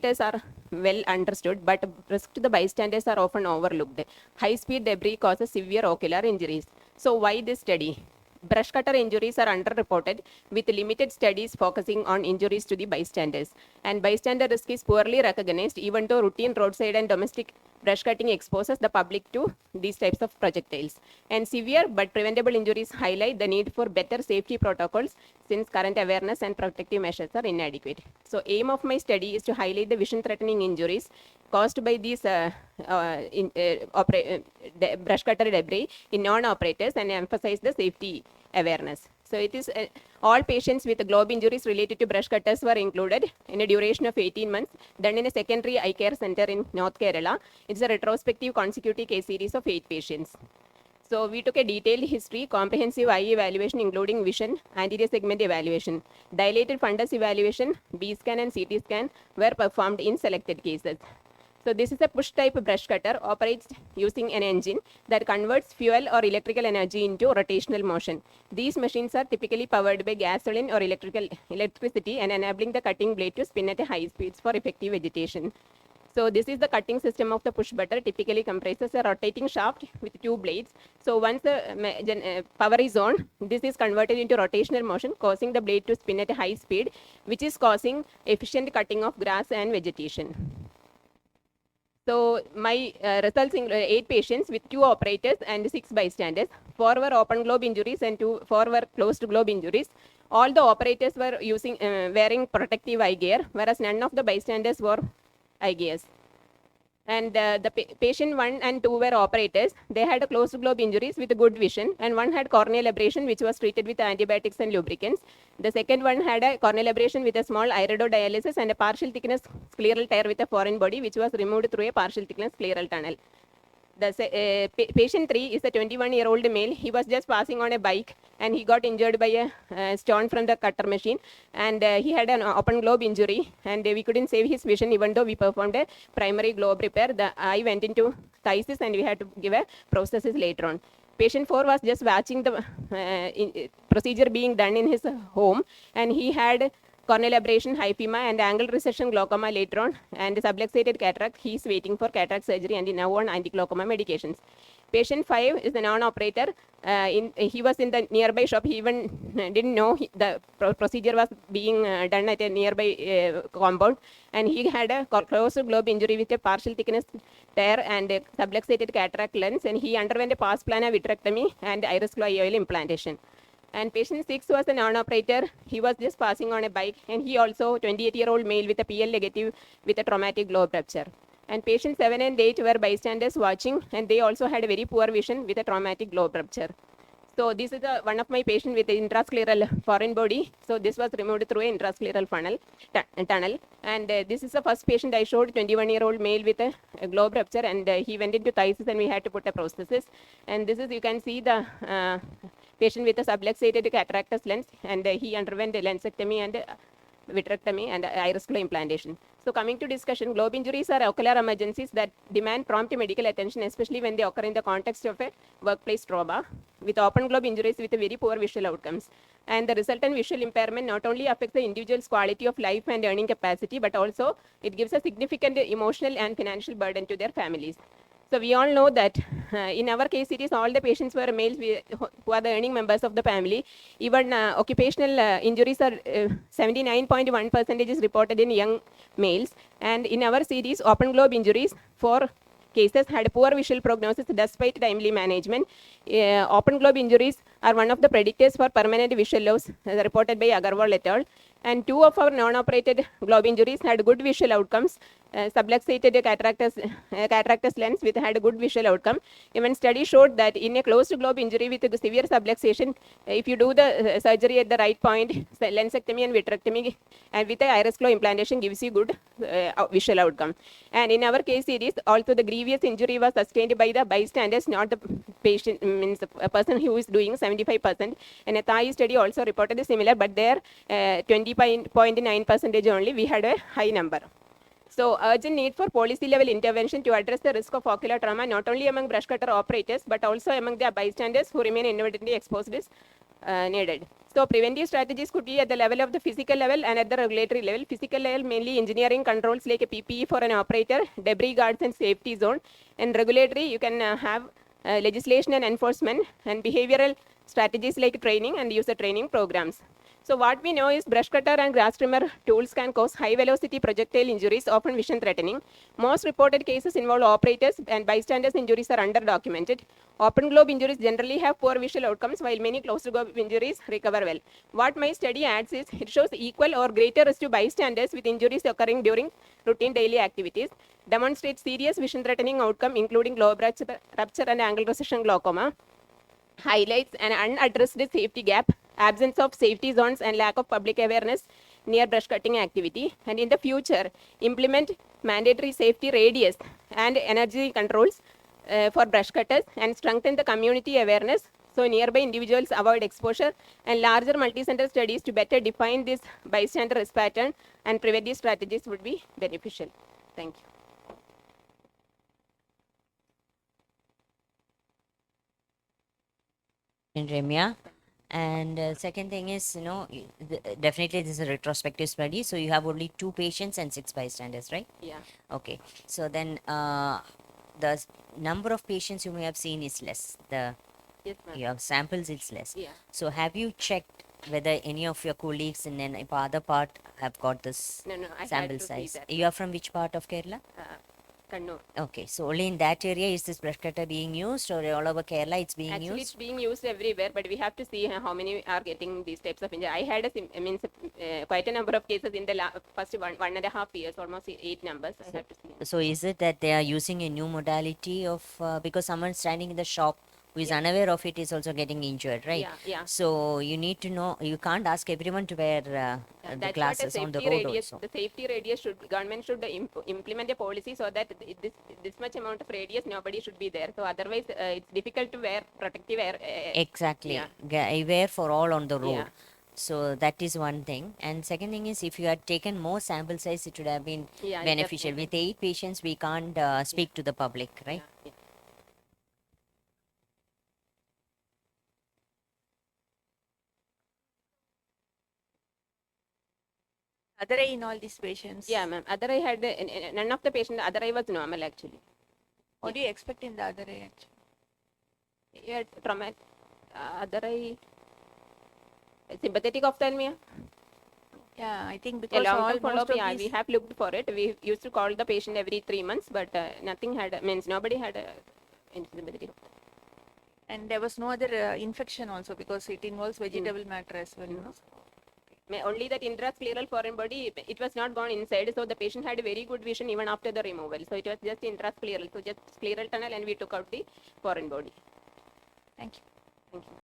Are well understood, but risk to the bystanders are often overlooked. High-speed debris causes severe ocular injuries. So why this study? Brush cutter injuries are underreported, with limited studies focusing on injuries to the bystanders. And bystander risk is poorly recognized, even though routine roadside and domestic brush cutting exposes the public to these types of projectiles. And severe but preventable injuries highlight the need for better safety protocols, since current awareness and protective measures are inadequate. So aim of my study is to highlight the vision-threatening injuries caused by these brush cutter debris in non-operators and emphasize the safety awareness. So it is all patients with globe injuries related to brush cutters were included in a duration of 18 months, done in a secondary eye care center in North Kerala. It's a retrospective consecutive case series of 8 patients. So we took a detailed history, comprehensive eye evaluation including vision, anterior segment evaluation. Dilated fundus evaluation, B scan and CT scan were performed in selected cases. So this is a push type brush cutter, operates using an engine that converts fuel or electrical energy into rotational motion. These machines are typically powered by gasoline or electricity and enabling the cutting blade to spin at a high speeds for effective vegetation. So this is the cutting system of the push cutter, typically comprises a rotating shaft with 2 blades. So once the power is on, this is converted into rotational motion, causing the blade to spin at a high speed, which is causing efficient cutting of grass and vegetation. So my results in 8 patients with 2 operators and 6 bystanders. 4 were open globe injuries and 4 were closed globe injuries. All the operators were wearing protective eye gear, whereas none of the bystanders wore eye gears. And the patient 1 and 2 were operators. They had a closed globe injuries with good vision, and one had corneal abrasion, which was treated with antibiotics and lubricants. The second one had a corneal abrasion with a small iridodialysis and a partial thickness scleral tear with a foreign body, which was removed through a partial thickness scleral tunnel. The patient 3 is a 21-year-old male. He was just passing on a bike and he got injured by a stone from the cutter machine, and he had an open globe injury, and we couldn't save his vision even though we performed a primary globe repair. The eye went into phthisis and we had to give a prosthesis later on. Patient 4 was just watching the procedure being done in his home, and he had corneal abrasion, hypema, and angle recession glaucoma later on, and subluxated cataract. He is waiting for cataract surgery and now on anti-glaucoma medications. Patient 5 is a non-operator. He was in the nearby shop. He even didn't know the procedure was being done at a nearby compound, and he had a closed globe injury with a partial thickness tear and a subluxated cataract lens, and he underwent a pars plana vitrectomy and iris clay oil implantation. And patient 6 was a non-operator. He was just passing on a bike, and he also 28-year-old male with a PL negative with a traumatic globe rupture. And patient 7 and 8 were bystanders watching, and they also had a very poor vision with a traumatic globe rupture. So this is one of my patients with intrascleral foreign body. So this was removed through an intrascleral tunnel. And this is the first patient I showed, 21-year-old male with a globe rupture, and he went into phthisis and we had to put a prosthesis. And this is, you can see the patient with a subluxated cataractus lens, and he underwent a lensectomy and vitrectomy and iris clay implantation. So coming to discussion, globe injuries are ocular emergencies that demand prompt medical attention, especially when they occur in the context of a workplace trauma, with open globe injuries with very poor visual outcomes. And the resultant visual impairment not only affects the individual's quality of life and earning capacity, but also it gives a significant emotional and financial burden to their families. So we all know that in our case, it is all the patients were males who are the earning members of the family. Even occupational injuries are 79.1% is reported in young males. And in our series, open globe injuries, 4 cases had poor visual prognosis despite timely management. Open globe injuries are one of the predictors for permanent visual loss reported by Agarwal et al. And 2 of our non-operated globe injuries had good visual outcomes. Subluxated cataractus lens with had a good visual outcome. Even study showed that in a closed globe injury with severe subluxation, if you do the surgery at the right point, lensectomy and vitrectomy, and with the iris clay implantation gives you good visual outcome. And in our case series, also the grievous injury was sustained by the bystanders, not the patient, means a person who is doing 75%. And a Thai study also reported similar, but there 20.9% only, we had a high number. So urgent need for policy level intervention to address the risk of ocular trauma, not only among brush cutter operators, but also among the bystanders who remain inadvertently exposed needed. So preventive strategies could be at the level of the physical level and at the regulatory level. Physical level, mainly engineering controls like a PPE for an operator, debris guards and safety zone. And regulatory, you can have legislation and enforcement, and behavioral strategies like training and user training programs. So what we know is brush cutter and grass trimmer tools can cause high velocity projectile injuries, often vision threatening. Most reported cases involve operators, and bystanders injuries are underdocumented. Open globe injuries generally have poor visual outcomes, while many closed globe injuries recover well. What my study adds is it shows equal or greater risk to bystanders with injuries occurring during routine daily activities, demonstrates serious vision threatening outcome including globe rupture and angle recession glaucoma, highlights an unaddressed safety gap, absence of safety zones, and lack of public awareness near brush cutting activity. And in the future, implement mandatory safety radius and energy controls for brush cutters and strengthen the community awareness so nearby individuals avoid exposure, and larger multi-center studies to better define this bystander risk pattern and preventive strategies would be beneficial. Thank you. In Remya. And second thing is, definitely this is a retrospective study. So you have only 2 patients and 6 bystanders, right? Yeah. Okay. So then the number of patients you may have seen is less. Yes, ma'am. Your samples is less. Yeah. So have you checked whether any of your colleagues in an other part have got this No, I sample had to see size? that. You are from which part of Kerala? Kannur. Okay, so only in that area is this brush cutter being used, or all over Kerala it's being Actually, used? it's being used everywhere, but we have to see how many are getting these types of injury. I had quite a number of cases in the first 1.5 years, almost 8 numbers. I have to see. So is it that they are using a new modality of because someone standing in the shop who is unaware of it is also getting injured, right? Yeah. So you need to know. You can't ask everyone to wear the That's what a glasses on the safety road radius. also. The safety radius government should implement a policy so that this much amount of radius nobody should be there. So otherwise, it's difficult to wear protective wear. Exactly. Yeah. Wear for all on the road. Yeah. So that is one thing. And second thing is, if you had taken more sample size, it would have been Yeah, beneficial. definitely. With 8 patients, we can't speak to the public, right? Yeah. Other eye in all these patients. Yeah, ma'am. Other eye had none of the patients. Other eye was normal actually. What do you expect in the other eye actually? Yeah, traumatic. Other eye. Sympathetic ophthalmia. Yeah, I think A because long-term all most follow-up. of Yeah, these, we have looked for it. We used to call the patient every 3 months, but nothing had. Means nobody had sympathetic. and there was no other infection also because it involves vegetable matter as well. You know? Only that intrascleral foreign body, it was not gone inside, so the patient had very good vision even after the removal. So it was just intrascleral, so just scleral tunnel, and we took out the foreign body. Thank you. Thank you.